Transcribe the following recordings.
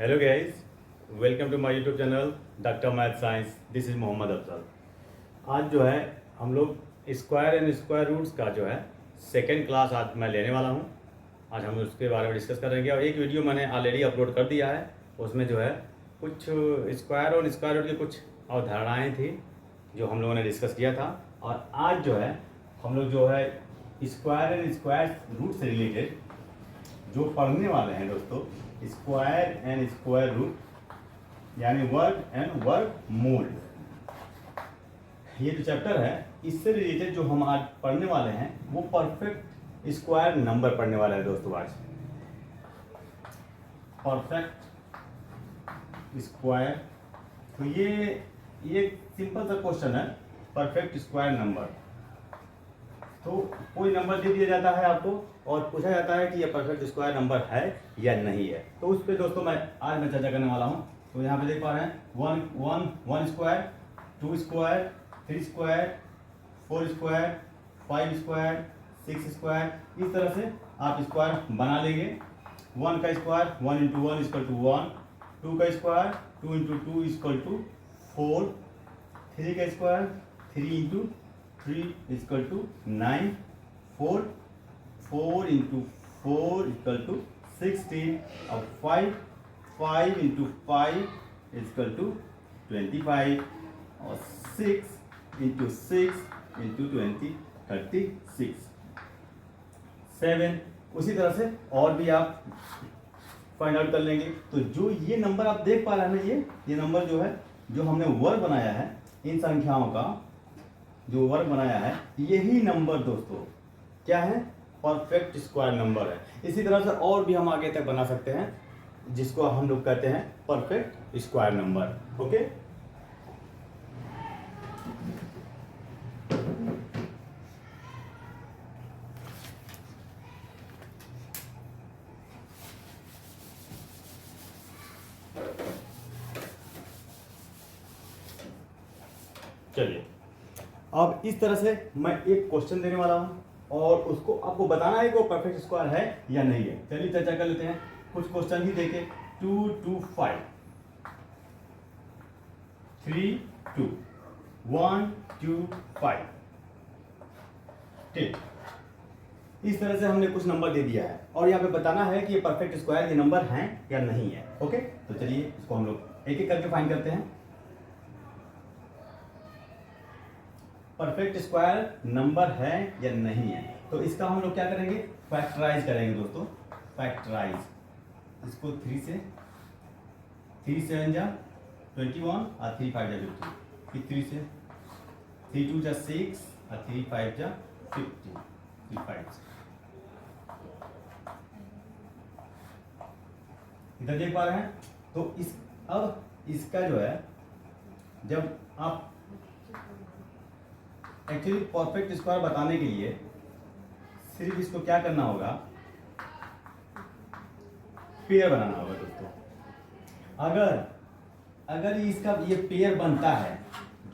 Hello guys, welcome to my YouTube channel doctor math science. This is Mohammad Afzal. आज जो है हम लोग स्क्वायर एंड स्क्वायर रूट्स का जो है सेकेंड क्लास आज मैं लेने वाला हूँ। आज हम उसके बारे में डिस्कस करेंगे और एक वीडियो मैंने ऑलरेडी अपलोड कर दिया है। उसमें जो है कुछ स्क्वायर और स्क्वायर रूट की कुछ अवधारणाएँ थी जो हम लोगों ने डिस्कस किया था। और आज जो है हम लोग जो है स्क्वायर एंड स्क्वायर रूट से रिलेटेड जो पढ़ने वाले हैं दोस्तों, स्क्वायर एंड स्क्वायर रूट यानी वर्ग एंड वर्ग मूल। ये जो चैप्टर है इससे रिलेटेड जो हम आज पढ़ने वाले हैं वो परफेक्ट स्क्वायर नंबर पढ़ने वाला है दोस्तों। आज परफेक्ट स्क्वायर, तो ये सिंपल सा क्वेश्चन है। परफेक्ट स्क्वायर नंबर, तो कोई नंबर दे दिया जाता है आपको और पूछा जाता है कि ये परफेक्ट स्क्वायर नंबर है या नहीं है। तो उस पर दोस्तों आज मैं चर्चा करने वाला हूँ। तो यहाँ पे देख पा रहे हैं one square, two square, three square, four square, five square, six square. इस तरह से आप स्क्वायर बना लेंगे। वन का square one into one equal to one, two का square two into two equal to four, three का square three into three equal to nine, four into four equal to 16 और five into five equal to 25 और six into six into 20 36। Seven उसी तरह से और भी आप फाइंड आउट कर लेंगे। तो जो ये नंबर आप देख पा रहे हैं ना, ये नंबर जो है जो हमने वर्ग बनाया है, इन संख्याओं का जो वर्ग बनाया है, यही नंबर दोस्तों क्या है, परफेक्ट स्क्वायर नंबर है। इसी तरह से और भी हम आगे तक बना सकते हैं जिसको हम लोग कहते हैं परफेक्ट स्क्वायर नंबर। ओके, चलिए अब इस तरह से मैं एक क्वेश्चन देने वाला हूं और उसको आपको बताना है कि वो परफेक्ट स्क्वायर है या नहीं है। चलिए चर्चा कर लेते हैं। कुछ क्वेश्चन ही देखे, 2 2 5 3 2 1 2 5 ठीक। इस तरह से हमने कुछ नंबर दे दिया है और यहाँ पे बताना है कि ये परफेक्ट स्क्वायर ये नंबर हैं या नहीं है। ओके, तो चलिए इसको हम लोग एक एक करके फाइंड करते हैं। परफेक्ट स्क्वायर नंबर है या नहीं है, तो इसका हम लोग क्या करेंगे, फैक्टराइज करेंगे दोस्तों। फैक्टराइज, इसको 3 से 3 7 जा 21 और 3 5 जा 50, फिर 3 से 3 2 जा 6 और 3 5 जा 50, 3 5 इधर देख पा रहे हैं। तो अब इसका जो है, जब आप एक्चुअली परफेक्ट स्क्वायर बताने के लिए सिर्फ इसको क्या करना होगा, पेयर बनाना होगा दोस्तों। अगर इसका ये पेयर बनता है,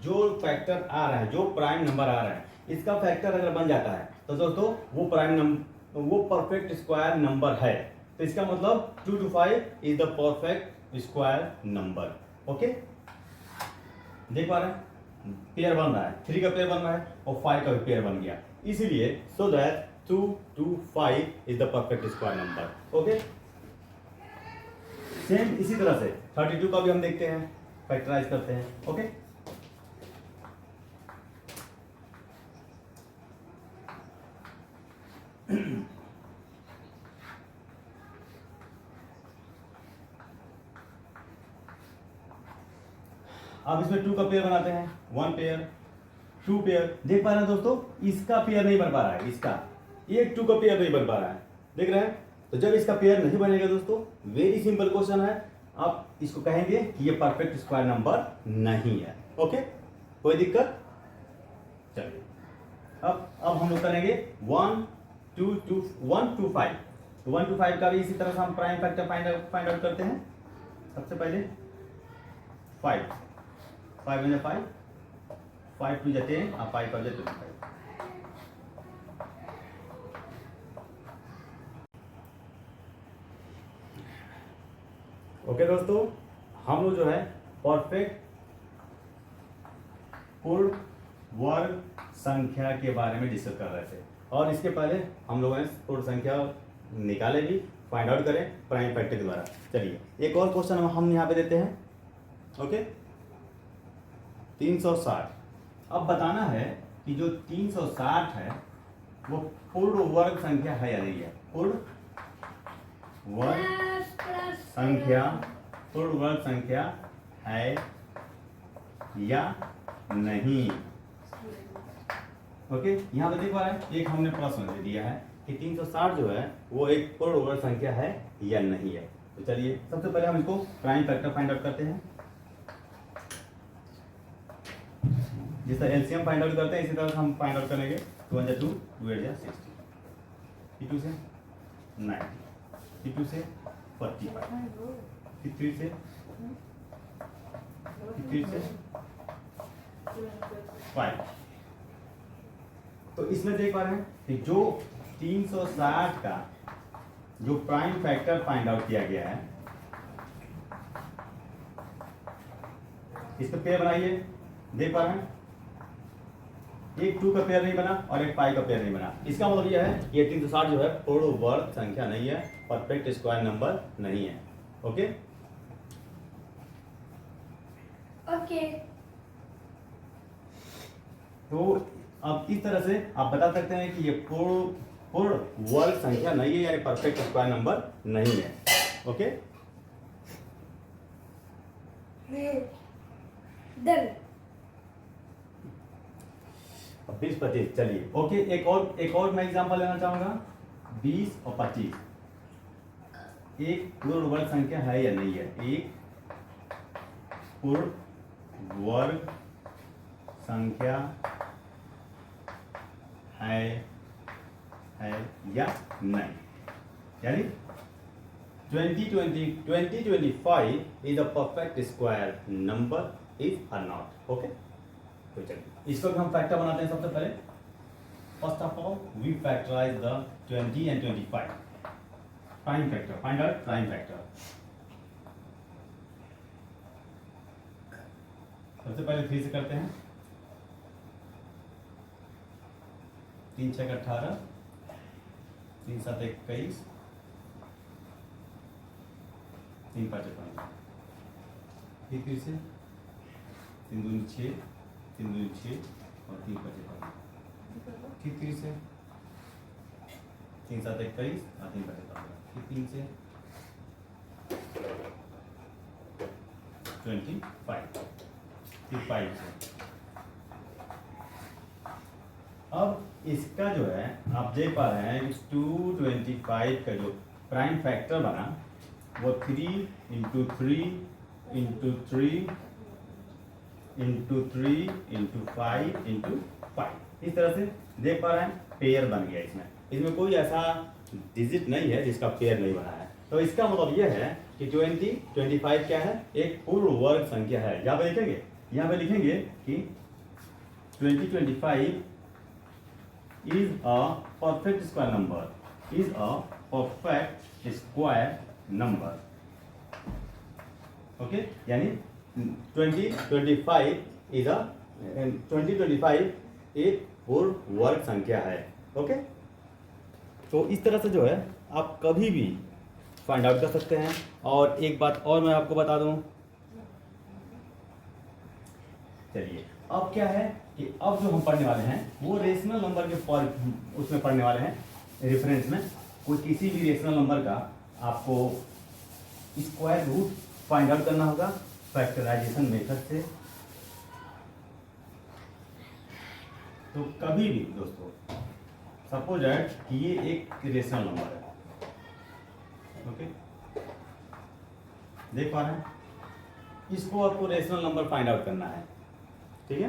जो फैक्टर आ रहा है, जो प्राइम नंबर आ रहा है, इसका फैक्टर अगर बन जाता है तो दोस्तों वो प्राइम नंबर, वो परफेक्ट स्क्वायर नंबर है। तो इसका मतलब 2 to 5 is the perfect square number. Okay, देख पा रहे हैं, पेयर बन रहा है, 3 का पेयर बन रहा है और 5 का भी पेयर बन गया। इसीलिए so that 2 to 5 is the perfect square number. Okay, same इसी तरह से 32 का भी हम देखते हैं, फैक्टराइज करते हैं। ओके, अब इसमें 2 का पेयर बनाते हैं, 1 पेयर 2 पेयर। देख पा रहे हैं दोस्तों, इसका पेयर नहीं बन पा रहा है, इसका एक 2 का पेयर नहीं बन पा रहा है, देख रहे हैं। तो जब इसका पेयर नहीं बनेगा दोस्तों, वेरी सिंपल क्वेश्चन है, आप इसको कहेंगे कि ये परफेक्ट स्क्वायर नंबर नहीं है। ओके, कोई दिक्कत? चलिए अब हम लोग करेंगे 1 2 2 1 2 5। तो 1 to 5 का भी इसी तरह से हम प्राइम फैक्टर फाइंड आउट करते हैं। सबसे पहले 5 5 1 5 5 2 10 और 5 5 25। ओके दोस्तों, हम लोग जो है परफेक्ट पूर्ण वर्ग संख्या के बारे में डिस्कस कर रहे थे, और इसके पहले हम लोगों ने पूर्ण संख्या निकाले भी, फाइंड आउट करें प्राइम फैक्टर के द्वारा। चलिए एक और क्वेश्चन हम यहाँ पे देते हैं। ओके, 360। अब बताना है कि जो 360 है वो पूर्ण वर्ग संख्या है या नहीं है। पूर्ण वर्ग संख्या है या नहीं। ओके, यहाँ पे देख पा रहे हैं, एक हमने प्रश्न दे दिया है कि 360 जो है वो एक पूर्ण वर्ग संख्या है या नहीं है। तो चलिए सबसे पहले हम इसको प्राइम फैक्टर फाइंड आउट करते हैं। जिस तरह एलसीएम फाइंड आउट करते हैं इसी तरह हम फाइंड आउट करेंगे। 2 × 2 2 × 60, 2 से 90, 2 से 45, 3 से 5। तो इसमें देख पा रहे हैं कि जो 360 का जो प्राइम फैक्टर फाइंड आउट किया गया है, इसका पेयर बनाइए। देख पा रहे हैं एक 2 का पेयर नहीं बना और एक 5 का पेयर नहीं बना। इसका मतलब यह है कि ये 360 जो है पूर्ण वर्ग संख्या नहीं है, परफेक्ट स्क्वायर नंबर नहीं है। Okay okay. तो अब इस तरह से आप बता सकते हैं कि ये पूर्ण वर्ग संख्या नहीं है, यानी परफेक्ट स्क्वायर नंबर नहीं है। Okay done. 20 25। चलिए ओके, एक और मैं एग्जांपल लेना चाहूंगा। 20 और 25 एक पूर्ण वर्ग संख्या है या नहीं है। एक पूर्ण वर्ग संख्या है या नहीं, यानी 2025 is a perfect square number is और नॉट। ओके, तो चलिए इसको भी हम फैक्टर बनाते हैं। सबसे पहले first of all we factorize the 20 and 25 prime factor. Find out prime factor. सबसे पहले 3 से करते हैं। 3 × 6 = 18, 3 × 7 = 21, 3 × 5 = 15, फिर से 3 × 2 = 6, 3 × 2 = 6 और 3 × 5 = 15, फिर से 3 × 7 = 21 और 3 × 5 = 15, फिर 3 से 25, फिर 5 से। अब इसका जो है आप देख पा रहे हैं 225 का जो प्राइम फैक्टर बना वो 3 × 3 × 3 × 3 × 5 × 5 इस तरह से देख पा रहे हैं पेयर बन गया। इसमें कोई ऐसा डिजिट नहीं है जिसका पेयर नहीं बना है। तो इसका मतलब यह है कि 25 क्या है, एक पूर्ण वर्ग संख्या है। यहाँ पे लिखेंगे कि 2025 is a perfect square number, is a perfect square number। Okay, यानी 2025 एक पूर्ण वर्ग संख्या है। ओके, तो इस तरह से जो है आप कभी भी फाइंड आउट कर सकते हैं। और एक बात और मैं आपको बता दूं, चलिए अब क्या है कि अब जो हम पढ़ने वाले हैं वो रेशनल नंबर के उसमें पढ़ने वाले हैं। रेफरेंस में कोई किसी भी रेशनल नंबर का आपको स्क्वायर रूट फाइंड आउट करना होगा फैक्टराइजेशन मेथड से। तो कभी भी दोस्तों सपोज दैट कि ये एक रेशनल नंबर है। ओके, देख पा रहे हैं, इसको आपको रेशनल नंबर फाइंड आउट करना है। ठीक है,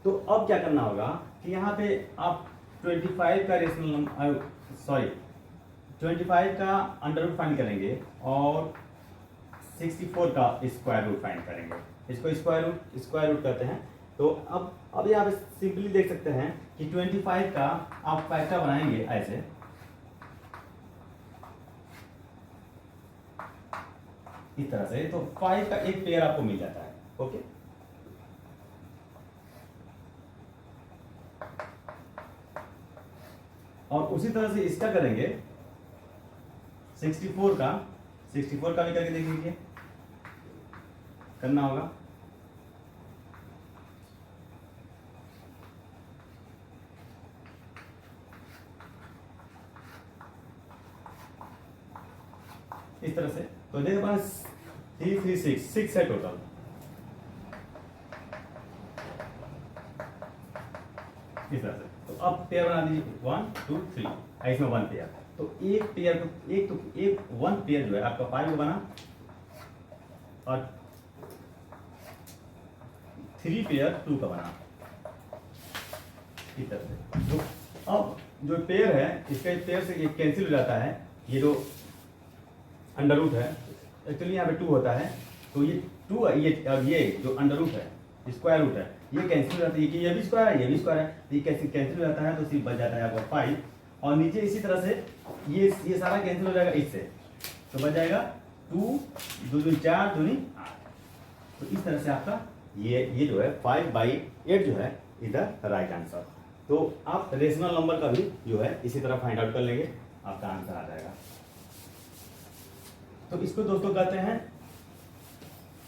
तो अब क्या करना होगा कि यहाँ पे आप 25 का रेशनल नंबर 25 का अंडर रूट फाइंड करेंगे और 64 का स्क्वायर रूट फाइंड करेंगे। इसको स्क्वायर रूट कहते हैं। तो अब यहाँ पे सिंपली देख सकते हैं कि 25 का आप फैक्टर बनाएंगे ऐसे इस तरह से, तो 5 का एक पेयर आपको मिल जाता है। ओके, और उसी तरह से इसका करेंगे 64 का भी करके देख लीजिए, करना होगा। इस तरह से, तो देखिए पास 6 है टोटल। इस तरह से, तो अब पेयर बना दीजिए 1 2 3, इसमें 1 पेयर, तो एक पेयर को एक 1 पेयर जो है आपका 5 बना, और 3 पेयर 2 का बना। इस तरह से, जो अब जो पेयर है इसका पेयर से ये कैंसिल हो जाता है, ये जो अंडर रूट है, एक्चुअली यहाँ पे 2 होता है, तो ये 2 अब ये जो अंडर रूट है स्क्वायर रूट है, ये कैंसिल हो जाता है, कि ये भी स्क्वायर है, ये भी स्क्वायर है, तो ये कैंसिल हो जाता है, तो सिर्फ बच जाता है आपका 5, और नीचे इसी तरह से ये सारा कैंसिल हो जाएगा इससे, तो बच जाएगा 2 2 2 4 2 8। तो इस तरह से आपका ये जो है 5/8 जो है इधर राइट आंसर। तो आप रेशनल नंबर का भी जो है इसी तरह फाइंड आउट कर लेंगे, आपका आंसर आ जाएगा। तो इसको दोस्तों कहते हैं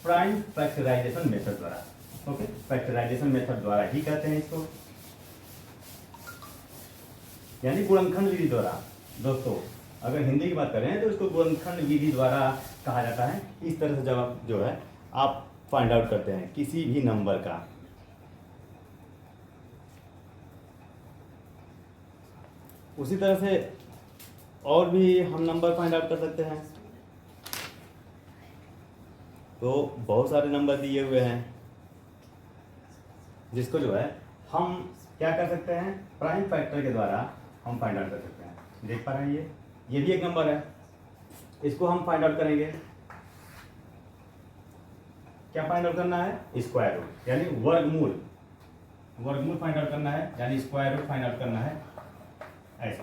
प्राइम फैक्टराइजेशन मेथड द्वारा। ओके, फैक्टराइजेशन मेथड द्वारा ही कहते हैं इसको, यानी गुणनखंड विधि द्वारा। दोस्तों अगर हिंदी की बात करें तो इसको गुणनखंड विधि द्वारा कहा जाता है। इस तरह से जब आप जो है आप फाइंड आउट करते हैं किसी भी नंबर का, उसी तरह से और भी हम नंबर फाइंड आउट कर सकते हैं। तो बहुत सारे नंबर दिए हुए हैं जिसको जो है हम क्या कर सकते हैं, प्राइम फैक्टर के द्वारा हम फाइंड आउट कर सकते हैं। देख पा रहे हैं ये भी एक नंबर है, इसको हम फाइंड आउट करेंगे। क्या फाइंड आउट करना है, स्क्वायर रूट, यानी वर्गमूल फाइंड आउट करना है, यानी स्क्वायर रूट फाइंड आउट करना है, ऐसे।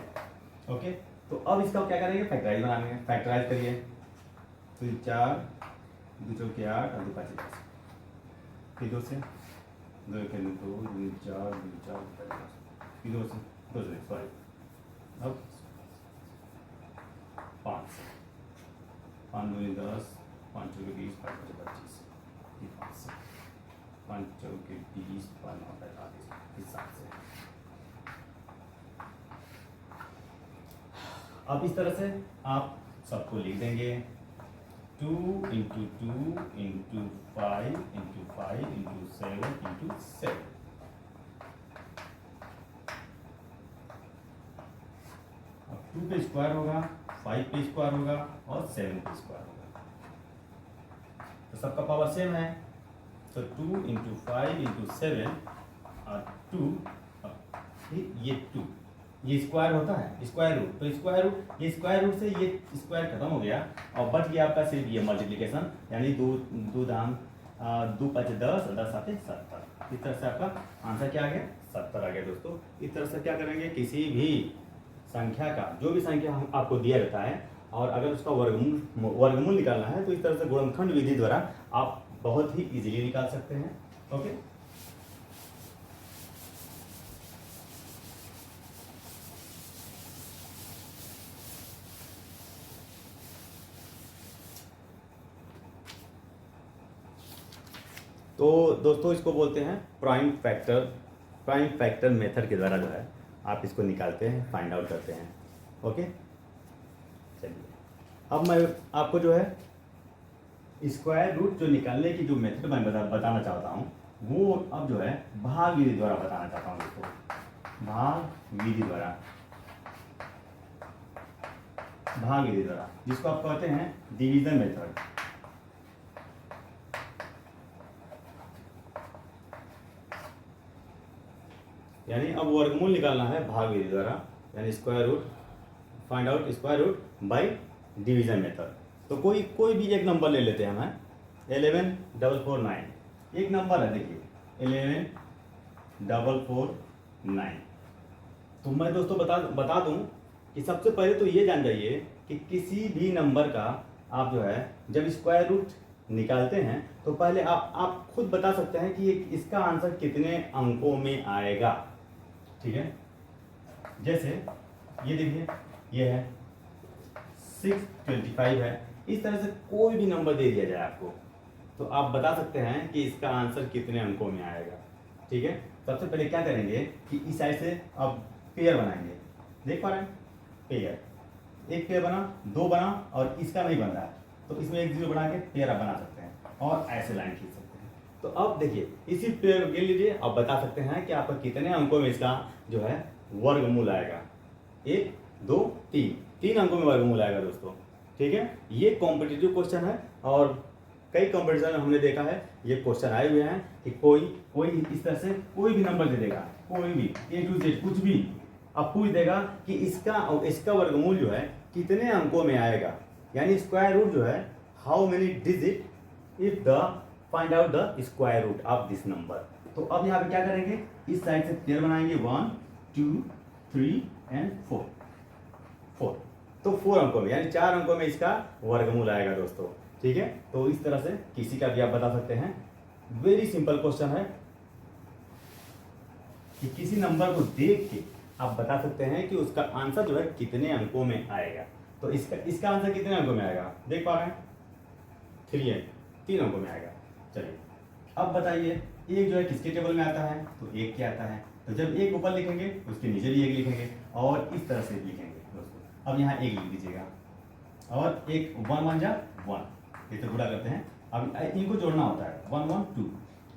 ओके, तो अब इसका क्या करेंगे, फैक्टराइज बनाएंगे। फैक्टराइज करिए, तो 4 2 चौके 8 और 2 5 10, फिर 2 से 2 के 2 2 4 2 4 फिर 2 से सॉरी, अब 5 से 5 2 10 5 चौके 20 5 5 25, फिर 5 से 5 चौके 20 5 9 45, फिर 7 से। अब इस तरह से आप सबको लिख देंगे 2 × 2 × 5 × 5 × 7 × 7। अब 2 पे स्क्वायर होगा, 5 पे स्क्वायर होगा और 7 पे स्क्वायर होगा, तो सबका पावर सेम है। तो 2 × 5 × 7 और 2, फिर ये 2, ये स्क्वायर होता है स्क्वायर रूट, तो स्क्वायर रूट, ये स्क्वायर रूट से ये स्क्वायर खत्म हो गया और बच गया आपका सिर्फ ये मल्टीप्लिकेशन, यानी 2 दाम 2 5 10 10 7 70। इस तरह से आपका आंसर क्या आ गया, 70 आ गया। दोस्तों इस तरह से क्या करेंगे, किसी भी संख्या का जो भी संख्या आपको दिया रहता है और अगर उसका वर्गमूल निकालना है, तो इस तरह से गुणनखंड विधि द्वारा आप बहुत ही इजीली निकाल सकते हैं। ओके, तो दोस्तों इसको बोलते हैं प्राइम फैक्टर मेथड के द्वारा जो है आप इसको निकालते हैं, फाइंड आउट करते हैं। ओके, चलिए अब मैं आपको जो है स्क्वायर रूट जो निकालने की जो मेथड मैं बताना चाहता हूँ, वो अब जो है भाग विधि द्वारा बताना चाहता हूँ इसको। भाग विधि द्वारा जिसको आप कहते हैं डिवीजन मेथड। यानी अब वर्गमूल निकालना है भाग विधि द्वारा, यानी square root, find out square root by division method. तो कोई भी एक नंबर ले लेते हैं हम, 11449 एक नंबर है, देखिए 11449। तो मैं दोस्तों बता दूं कि सबसे पहले तो ये जान जाइए कि किसी भी नंबर का आप जो है जब स्क्वायर रूट निकालते हैं तो पहले आप खुद बता सकते हैं कि इसका आंसर कितने अंकों में आएगा। ठीक है, जैसे ये देखिए ये है 625 है। इस तरह से कोई भी नंबर दे दिया जाए आपको तो आप बता सकते हैं कि इसका आंसर कितने अंकों में आएगा। ठीक है, सबसे पहले क्या करेंगे कि इस साइड से अब पेयर बनाएंगे। देख पा रहे हैं, पेयर, एक पेयर बना, दो बना और इसका नहीं बन रहा है तो इसमें एक जीरो बना के पेयर आप बना सकते हैं और ऐसे लाइन खींच सकते हैं। तो अब देखिए इसी पेयर को गिन लीजिए, अब बता सकते हैं कि आपका कितने अंकों में इसका जो है वर्गमूल आएगा। 1 2 3, 3 अंकों में वर्गमूल आएगा दोस्तों। ठीक है, ये कॉम्पिटिटिव क्वेश्चन है और कई कॉम्पिटिशन में हमने देखा है ये क्वेश्चन आए हुए हैं कि कोई इस तरह से कोई भी नंबर दे देगा, कोई भी A to Z कुछ भी अब पूछ देगा कि इसका वर्गमूल जो है कितने अंकों में आएगा, यानी स्क्वायर रूट जो है how many digit if the find out the square root of this number. तो अब यहाँ पे क्या करेंगे, इस साइड से पेयर बनाएंगे 1 2 3 एंड 4, तो 4 अंकों में यानी 4 अंकों में इसका वर्गमूल आएगा दोस्तों। ठीक है, तो इस तरह से किसी का भी आप बता सकते हैं। वेरी सिंपल क्वेश्चन है कि किसी नंबर को देख के आप बता सकते हैं कि उसका आंसर जो है कितने अंकों में आएगा। तो इसका आंसर कितने अंकों में आएगा, देख पा रहे हैं 3 अंकों में आएगा। चलिए अब बताइए एक जो है किसके टेबल में आता है, तो 1 के आता है। तो जब 1 ऊपर लिखेंगे उसके नीचे भी 1 लिखेंगे और इस तरह से लिखेंगे दोस्तों। अब यहाँ 1 लिख दीजिएगा और एक 1 1 जा 1, ये तो गुणा करते हैं। अब इनको जोड़ना होता है 1 1 2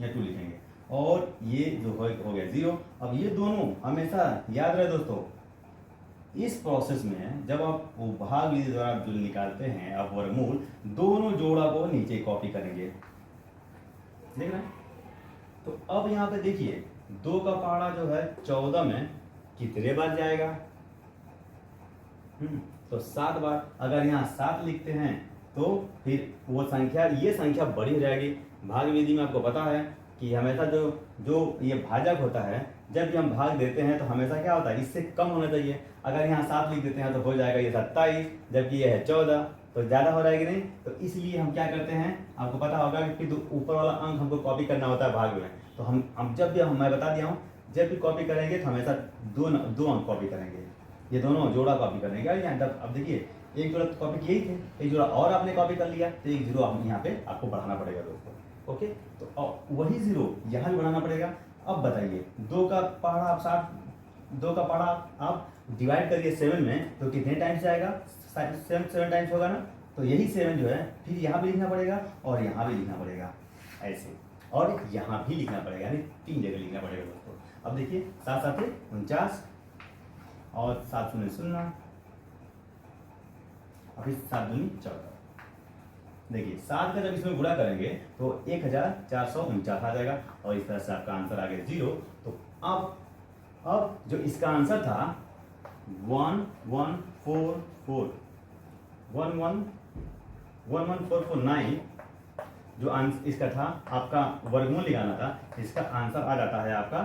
या 2 लिखेंगे और ये जो हो गया 0। अब ये दोनों हमेशा याद रहे दोस्तों, इस प्रोसेस में जब आप वो भाग विधि द्वारा जो निकालते हैं आप वर्गमूल, दोनों जोड़ा को नीचे कॉपी करेंगे। देख रहे हैं, तो अब यहाँ पे देखिए 2 का पहाड़ा जो है 14 में कितने बार जाएगा, तो 7 बार। अगर यहाँ 7 लिखते हैं तो फिर वो संख्या, ये संख्या बड़ी हो जाएगी। भाग विधि में आपको पता है कि हमेशा जो ये भाजक होता है, जब भी हम भाग देते हैं तो हमेशा क्या होता है, इससे कम होना चाहिए। अगर यहाँ 7 लिख देते हैं तो हो जाएगा ये 27, जबकि ये है 14, तो ज़्यादा हो जाएगी नहीं। तो इसलिए हम क्या करते हैं, आपको पता होगा कि फिर ऊपर वाला अंक हमको कॉपी करना होता है भाग में। तो हम जब भी मैं बता दिया हूँ, जब भी कॉपी करेंगे तो हमेशा दो अंक कॉपी करेंगे, ये दोनों जोड़ा कॉपी करेंगे। अब देखिए एक जोड़ा तो कॉपी किए ही थे, एक जोड़ा और आपने कॉपी कर लिया तो एक जीरो हम यहाँ पे आपको बढ़ाना पड़ेगा दोस्तों। ओके, तो वही जीरो यहाँ भी बढ़ाना पड़ेगा। अब बताइए 2 का पहाड़ा आप डिवाइड करिए 7 में तो कितने टाइम्स आएगा, 7 टाइम्स होगा ना। तो यही 7 जो है फिर यहाँ भी लिखना पड़ेगा और यहाँ भी लिखना पड़ेगा ऐसे, और यहाँ भी लिखना पड़ेगा, यानी 3 जगह लिखना पड़ेगा दोस्तों। अब देखिए 7 7 49 और 7 0 0, अभी 7 दूनी 14। देखिए 7 का जब इसमें गुणा करेंगे तो 1449 आ जाएगा और इस तरह से आपका आंसर आ गया 0। तो अब जो इसका आंसर था 11449, जो इसका था आपका वर्गमूल निकालना था, इसका आंसर आ जाता है आपका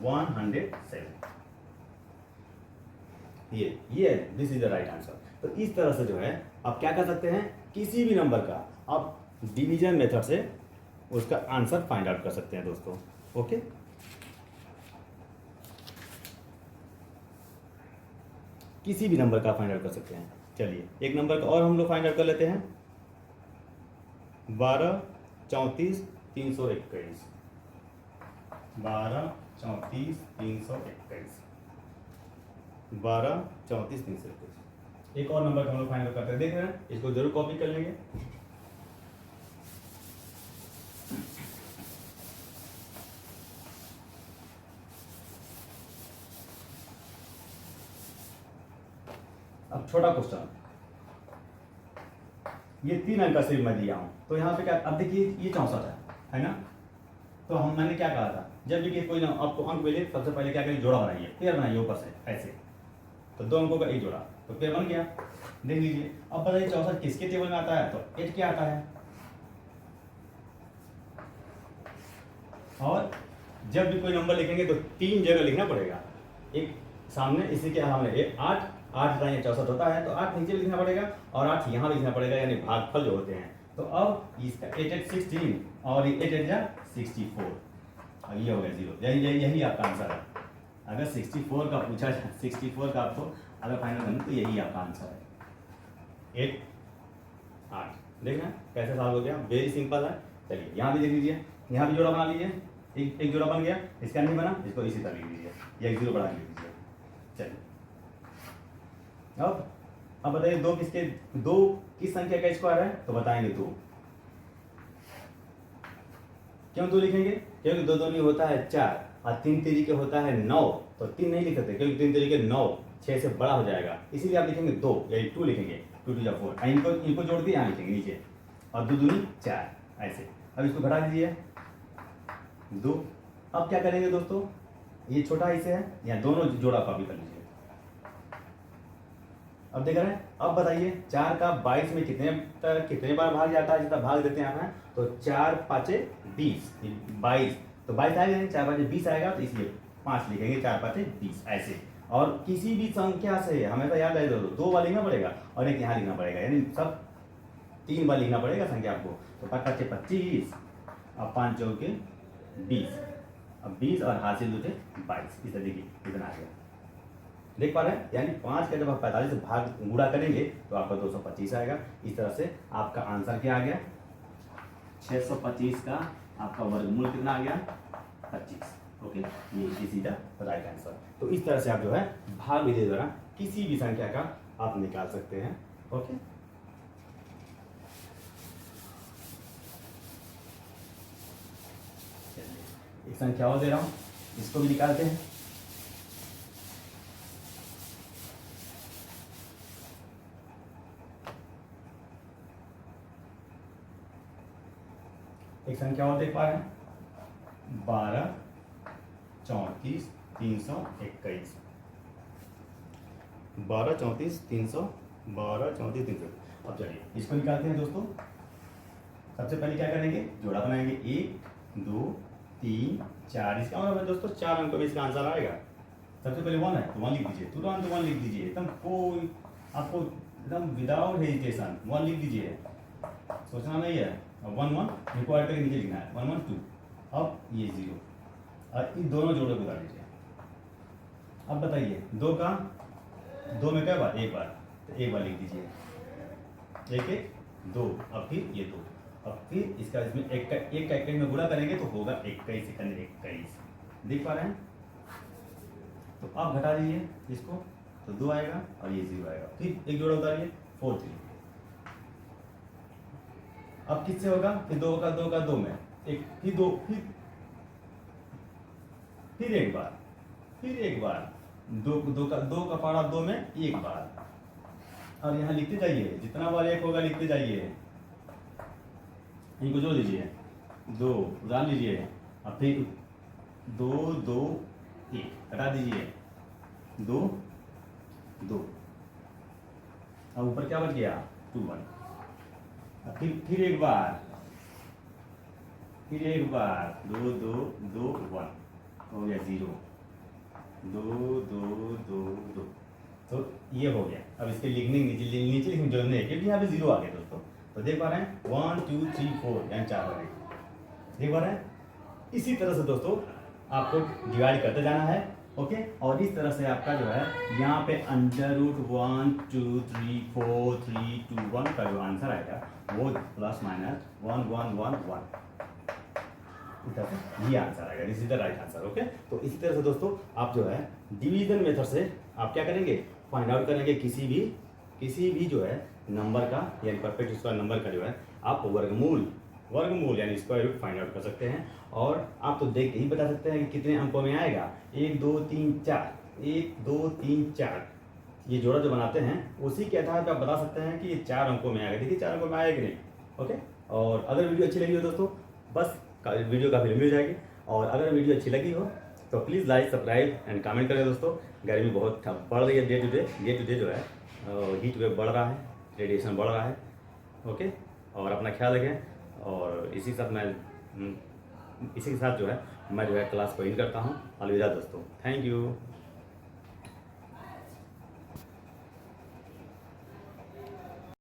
107। ये this is the right answer. तो इस तरह से जो है आप क्या कर सकते हैं, किसी भी नंबर का आप डिवीजन मेथड से उसका आंसर फाइंड आउट कर सकते हैं दोस्तों। ओके, किसी भी नंबर का फाइंड आउट कर सकते हैं। चलिए एक नंबर का और हम लोग फाइंड आउट कर लेते हैं, 12 34 321, 12 34 321, 12 34 321। एक और नंबर का हम लोग फाइंड आउट करते हैं, देख रहे हैं, इसको जरूर कॉपी कर लेंगे। अब छोटा क्वेश्चन, ये 3 अंक का सिर्फ मैं दिया हूं, तो यहाँ पे क्या, अब देखिए ये 64 है ना। तो मैंने क्या कहा था, जब भी कोई ना आपको अंक मिले सबसे पहले क्या करिए, जोड़ा बनाइए, पेयर बनाइए ऊपर से ऐसे। तो 2 अंकों का एक जोड़ा तो पेयर बन गया। देख लीजिए अब बताइए 64 किसके टेबल में आता है, तो 8 के आता है। और जब भी कोई नंबर लिखेंगे तो 3 जगह लिखना पड़ेगा, एक सामने, इसी के सामने 8 8 या 64 होता है तो 8 नीचे लिखना पड़ेगा और 8 यहाँ लिखना पड़ेगा, यानी भागफल जो होते हैं। तो अब इसका 8 8 16 और 8 8 जा 64 और ये हो गया 0। यही आपका आंसर है। अगर 64 का पूछा जाए, 64 का आपको अगर फाइनल करना तो यही आपका आंसर है। 8 8 देखना कैसे सॉल्व हो गया, वेरी सिंपल है। चलिए यहाँ भी देख लीजिए, यहाँ भी जोड़ा बना लीजिए, एक जोड़ा बन गया, इसका नहीं बना, इसको इसी तरह लिख लीजिए, या 0 बढ़ा के लिख लीजिए। चलिए अब बताइए दो किस संख्या का स्क्वायर है, तो बताएंगे 2। क्यों 2 लिखेंगे? क्योंकि 2 दूनी होता है 4 और 3 तरीके होता है 9, तो 3 नहीं लिख सकते क्योंकि 3 तरीके 9 6 से बड़ा हो जाएगा, इसीलिए आप लिखेंगे 2 या 2 लिखेंगे, 2 2 4। इनको जोड़ दिए यहाँ लिखेंगे नीचे, और 2 दूनी 4 ऐसे। अब इसको घटा दीजिए 2। अब क्या करेंगे दोस्तों, ये छोटा इसे है, या दोनों जोड़ा कॉपी कर लीजिए। अब देख रहे हैं, अब बताइए 4 का 22 में कितने बार भाग जाता है, जितना भाग देते हैं आप, तो 4 5 20 22, तो 22 आएगा नहीं, 4 5 20 आएगा, तो इसलिए 5 लिखेंगे, 4 5 20 ऐसे। और किसी भी संख्या से हमेशा याद रहे, 2 बार लिखना पड़ेगा और एक यहाँ लिखना पड़ेगा, यानी सब 3 बार लिखना पड़ेगा संख्या आपको। तो 5 5 25 और 5 चौके 20, अब 20 और हाथ से 2 थे 22, इस तरीके कितना आ गया, देख पा रहे हैं। यानी 5 का जब आप 45 से भाग गुणा करेंगे तो आपका 225 आएगा। इस तरह से आपका आंसर क्या आ गया, 625 का आपका वर्गमूल कितना आ गया, 25। ओके, ये सीधा राइट आंसर। तो इस तरह से आप जो है भाग विधि द्वारा किसी भी संख्या का आप निकाल सकते हैं। ओके, एक संख्या और दे रहा हूं, इसको भी निकालते हैं। एक संख्या और देख पा रहे हैं, 12 34 321। 12 34 300, 12 34 300। अब चलिए इसको निकालते हैं दोस्तों। सबसे पहले क्या करेंगे, जोड़ा बनाएंगे, 1 2 3 4। इसका मतलब है दोस्तों 4 अंकों में इसका आंसर आएगा। सबसे पहले 1 है तो 1 लिख दीजिए, तुरंत 1 लिख दीजिए, एकदम कोई आपको एकदम विदाउट हेजिटेशन 1 लिख दीजिए, सोचना नहीं है। 1 1 इनको ऐड करके नीचे लिखना है, 1 1 2। अब ये 0 और इन दोनों जोड़े को उतार लीजिए। अब बताइए 2 में क्या बार, एक बार, तो एक बार लिख दीजिए, 1 1 2। अब फिर ये 2, अब फिर इसका इसमें एक का 21 में गुणा करेंगे तो होगा 21 सेकंड 21। देख पा रहे हैं, तो आप घटा दीजिए इसको, तो 2 आएगा और ये 0 आएगा। फिर एक जोड़ा उतारिए, 4 3। अब किससे होगा, फिर 2 का 2 में एक, फिर 2, फिर एक बार, 2 का पारा 2 में एक बार। और यहाँ लिखते जाइए, जितना बार एक होगा लिखते जाइए, इनको जोड़ लीजिए, 2 उतार लीजिए, अब फिर 2 2 1 हटा दीजिए, 2 2। अब ऊपर क्या बच गया, 2 1। फिर एक बार, 2 2 2 1 हो गया 0, 2 2 2 2। तो ये हो गया। अब इसके लिखने नीचे लिखने जोड़ने, क्योंकि यहाँ पे 0 आ गया दोस्तों। तो देख पा रहे हैं 1 2 3 4 यानी 4 हो गए, देख पा रहे हैं। इसी तरह से दोस्तों आपको डिवाइड करते जाना है। ओके, और इस तरह से आपका जो है यहाँ पे √1 2 3 4 3 2 1 का जो आंसर आएगा वो ±1 1 1 1 1, इस तरह से ये आंसर आएगा, this is the right answer. Okay, तो इसी तरह से दोस्तों आप जो है डिवीजन मेथड से आप क्या करेंगे, फाइंड आउट करेंगे किसी भी जो है नंबर का, यानी परफेक्ट स्क्वायर नंबर का जो है आप वर्गमूल यानी स्क्वायर रूट फाइंड आउट कर सकते हैं। और आप तो देख के ही बता सकते हैं कि कितने अंकों में आएगा, 1 2 3 4, 1 2 3 4। ये जोड़ा जो बनाते हैं उसी के आधार पर आप बता सकते हैं कि ये 4 अंकों में आएगा। देखिए 4 अंकों में आएगा कि नहीं। ओके, और अगर वीडियो अच्छी लगी हो दोस्तों, बस वीडियो का फिल्म मिल जाएगी। और अगर वीडियो अच्छी लगी हो तो please like subscribe and comment करें दोस्तों। गर्मी बहुत बढ़ रही है, डे टू डे जो है हीट वेव बढ़ रहा है, रेडिएशन बढ़ रहा है। ओके, और अपना ख्याल रखें। और इसी के साथ जो है मैं जो है क्लास को इन करता हूँ। अलविदा दोस्तों, थैंक यू।